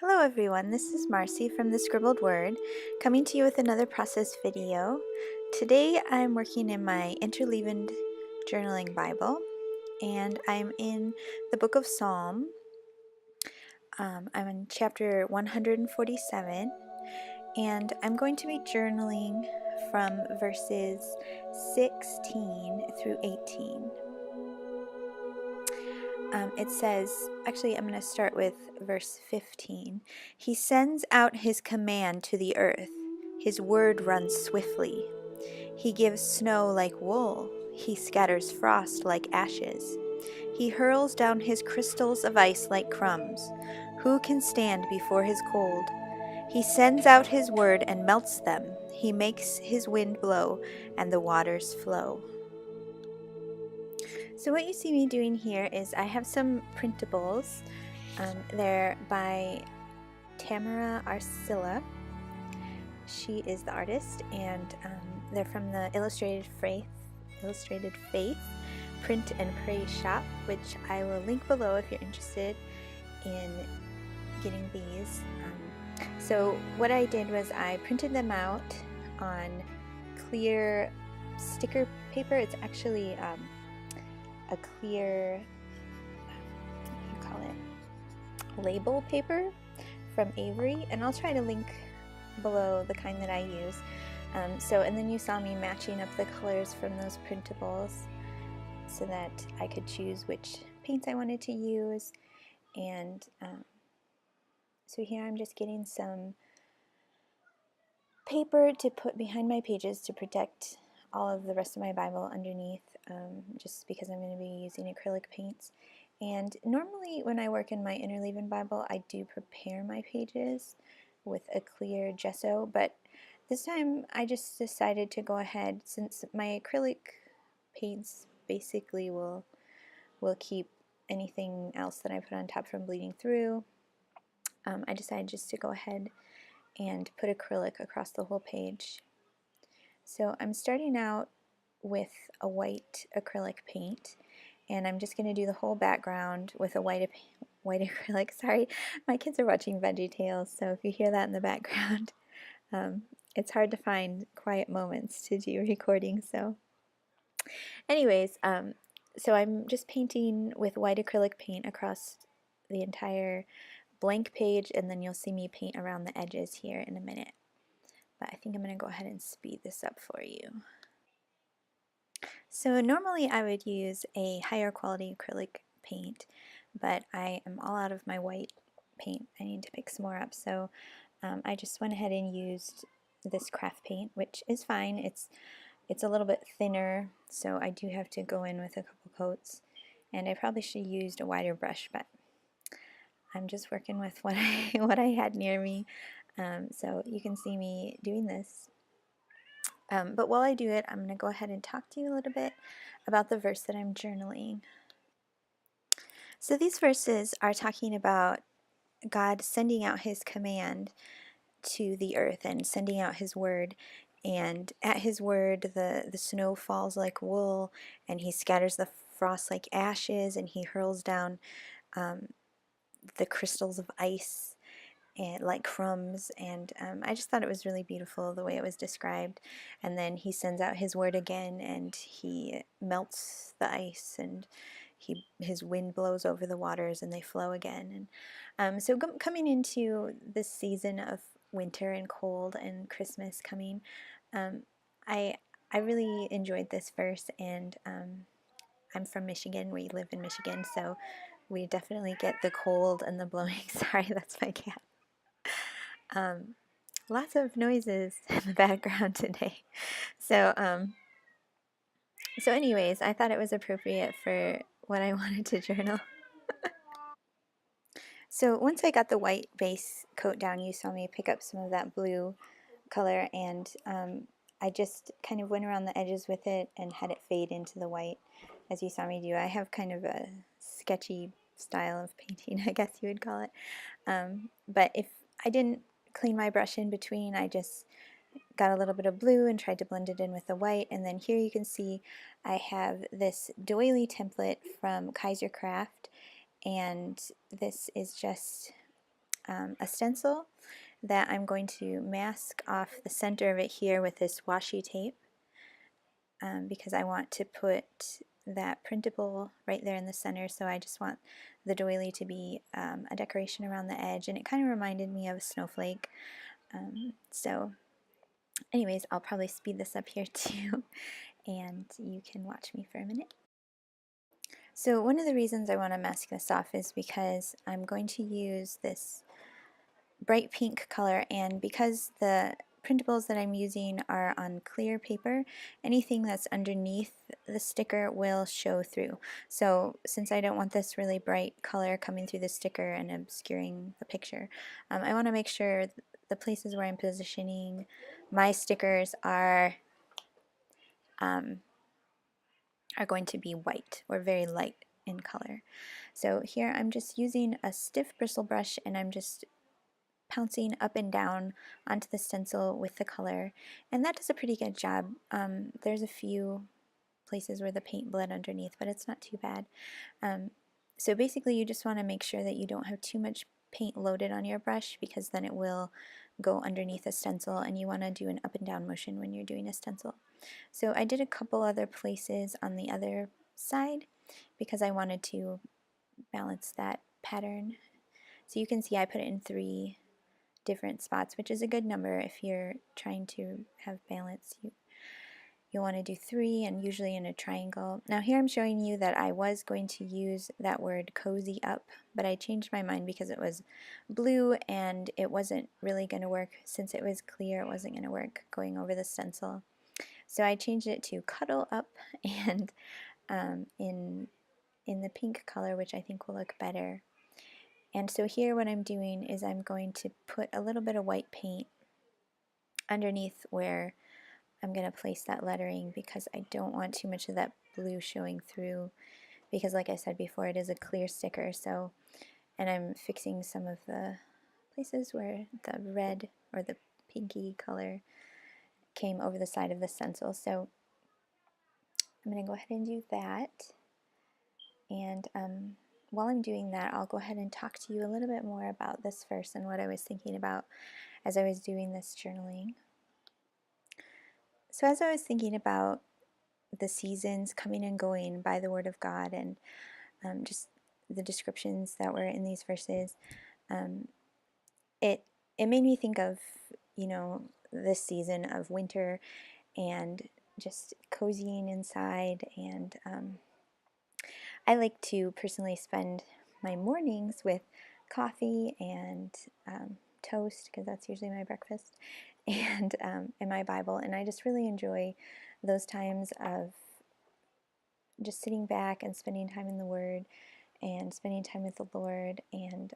Hello everyone, this is Marcy from The Scribbled Word, coming to you with another process video. Today I'm working in my Interleavened Journaling Bible, and I'm in the book of Psalm. I'm in chapter 147, and I'm going to be journaling from verses 16 through 18. It says, actually, I'm going to start with verse 15. He sends out his command to the earth. His word runs swiftly. He gives snow like wool. He scatters frost like ashes. He hurls down his crystals of ice like crumbs. Who can stand before his cold? He sends out his word and melts them. He makes his wind blow and the waters flow. So what you see me doing here is I have some printables. They're by Tamara Arcilla. She is the artist, and they're from the Illustrated Faith Print and Pray shop, which I will link below if you're interested in getting these. So what I did was I printed them out on clear sticker paper. It's actually a clear, what do you call it, label paper from Avery, and I'll try to link below the kind that I use. And then you saw me matching up the colors from those printables so that I could choose which paints I wanted to use. And so here I'm just getting some paper to put behind my pages to protect all of the rest of my Bible underneath, just because I'm going to be using acrylic paints. And normally when I work in my Interleavened Bible, I do prepare my pages with a clear gesso, but this time I just decided to go ahead, since my acrylic paints basically will keep anything else that I put on top from bleeding through. I decided just to go ahead and put acrylic across the whole page. So I'm starting out with a white acrylic paint, and I'm just going to do the whole background with a white acrylic. Sorry, my kids are watching VeggieTales, so if you hear that in the background, it's hard to find quiet moments to do recording. So anyways, so I'm just painting with white acrylic paint across the entire blank page, and then you'll see me paint around the edges here in a minute. But I think I'm going to go ahead and speed this up for you. So normally I would use a higher quality acrylic paint, but I am all out of my white paint. I need to pick some more up, so I just went ahead and used this craft paint, which is fine. It's a little bit thinner, so I do have to go in with a couple coats, and I probably should have used a wider brush, but I'm just working with what I had near me. So you can see me doing this. But while I do it, I'm going to go ahead and talk to you a little bit about the verse that I'm journaling. So these verses are talking about God sending out his command to the earth and sending out his word. And at his word, the snow falls like wool, and he scatters the frost like ashes, and he hurls down the crystals of ice and like crumbs. And I just thought it was really beautiful the way it was described. And then he sends out his word again, and he melts the ice, and his wind blows over the waters and they flow again. And so coming into this season of winter and cold and Christmas coming, I really enjoyed this verse. And I'm from Michigan. We live in Michigan, so we definitely get the cold and the blowing. Sorry, that's my cat. Lots of noises in the background today. So anyways, I thought it was appropriate for what I wanted to journal. So once I got the white base coat down, you saw me pick up some of that blue color, and I just kind of went around the edges with it and had it fade into the white, as you saw me do. I have kind of a sketchy style of painting, I guess you would call it. But if I didn't clean my brush in between, I just got a little bit of blue and tried to blend it in with the white. And then here you can see I have this doily template from Kaiser Craft, and this is just a stencil that I'm going to mask off the center of it here with this washi tape, because I want to put that printable right there in the center, so I just want the doily to be a decoration around the edge, and it kind of reminded me of a snowflake. So anyways, I'll probably speed this up here too, and you can watch me for a minute. So one of the reasons I want to mask this off is because I'm going to use this bright pink color, and because the printables that I'm using are on clear paper, anything that's underneath the sticker will show through. So since I don't want this really bright color coming through the sticker and obscuring the picture, I want to make sure the places where I'm positioning my stickers are going to be white or very light in color. So here I'm just using a stiff bristle brush, and I'm just pouncing up and down onto the stencil with the color, and that does a pretty good job. There's a few places where the paint bled underneath, but it's not too bad. So basically you just want to make sure that you don't have too much paint loaded on your brush, because then it will go underneath a stencil, and you want to do an up and down motion when you're doing a stencil. So I did a couple other places on the other side because I wanted to balance that pattern. So you can see I put it in 3 different spots, which is a good number if you're trying to have balance. You'll want to do 3, and usually in a triangle. Now here I'm showing you that I was going to use that word cozy up, but I changed my mind because it was blue and it wasn't really going to work. Since it was clear, it wasn't going to work going over the stencil. So I changed it to cuddle up, and in the pink color, which I think will look better. And so here what I'm doing is I'm going to put a little bit of white paint underneath where I'm going to place that lettering, because I don't want too much of that blue showing through, because like I said before, it is a clear sticker. So, and I'm fixing some of the places where the red or the pinky color came over the side of the stencil. So I'm going to go ahead and do that. And while I'm doing that, I'll go ahead and talk to you a little bit more about this verse and what I was thinking about as I was doing this journaling. So as I was thinking about the seasons coming and going by the Word of God, and just the descriptions that were in these verses, it made me think of, this season of winter and just cozying inside. And I like to personally spend my mornings with coffee and toast, because that's usually my breakfast, and my Bible. And I just really enjoy those times of just sitting back and spending time in the Word and spending time with the Lord. And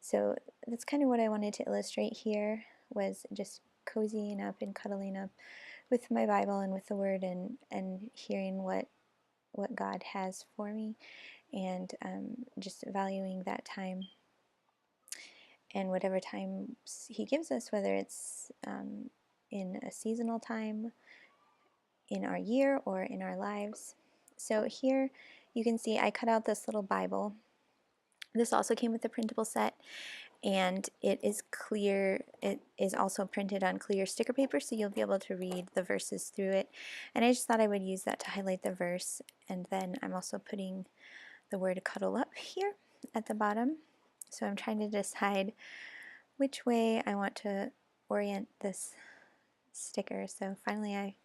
so that's kind of what I wanted to illustrate here, was just cozying up and cuddling up with my Bible and with the Word, and hearing what God has for me, and just valuing that time and whatever times He gives us, whether it's in a seasonal time in our year or in our lives. So here you can see I cut out this little Bible. This also came with the printable set, and it is clear. It is also printed on clear sticker paper, so you'll be able to read the verses through it. And I just thought I would use that to highlight the verse. And then I'm also putting the word cuddle up here at the bottom. So I'm trying to decide which way I want to orient this sticker. So finally I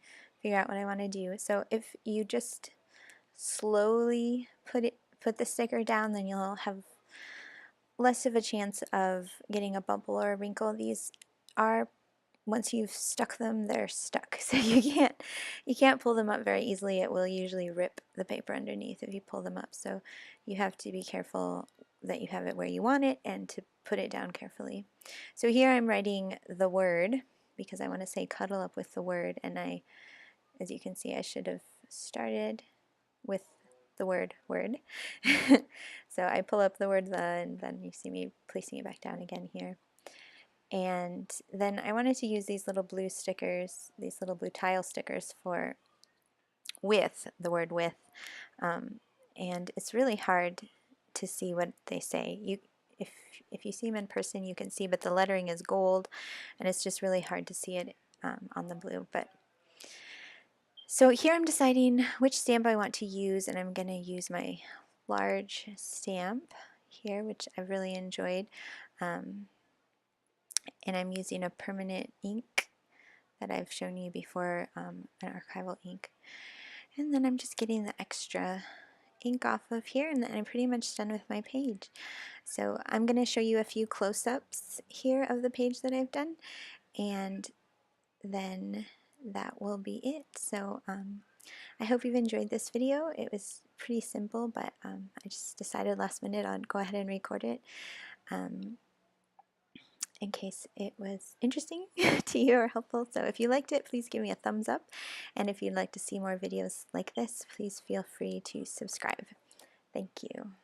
figure out what I want to do. So if you just slowly put the sticker down, then you'll have less of a chance of getting a bubble or a wrinkle. These are, once you've stuck them, they're stuck. So you can't pull them up very easily. It will usually rip the paper underneath if you pull them up. So you have to be careful that you have it where you want it, and to put it down carefully. So here I'm writing the word, because I want to say cuddle up with the word, and as you can see, I should have started with the word word. So I pull up the word the, and then you see me placing it back down again here. And then I wanted to use these little blue stickers, these little blue tile stickers for with, the word with. And it's really hard to see what they say. if you see him in person, you can see, but the lettering is gold, and it's just really hard to see it on the blue. But so here I'm deciding which stamp I want to use, and I'm going to use my large stamp here, which I've really enjoyed. And I'm using a permanent ink that I've shown you before, an archival ink. And then I'm just getting the extra ink off of here, and then I'm pretty much done with my page. So I'm going to show you a few close-ups here of the page that I've done, and then that will be it. So I hope you've enjoyed this video. It was pretty simple, but I just decided last minute I'd go ahead and record it in case it was interesting to you or helpful. So if you liked it, please give me a thumbs up, and if you'd like to see more videos like this, please feel free to subscribe. Thank you.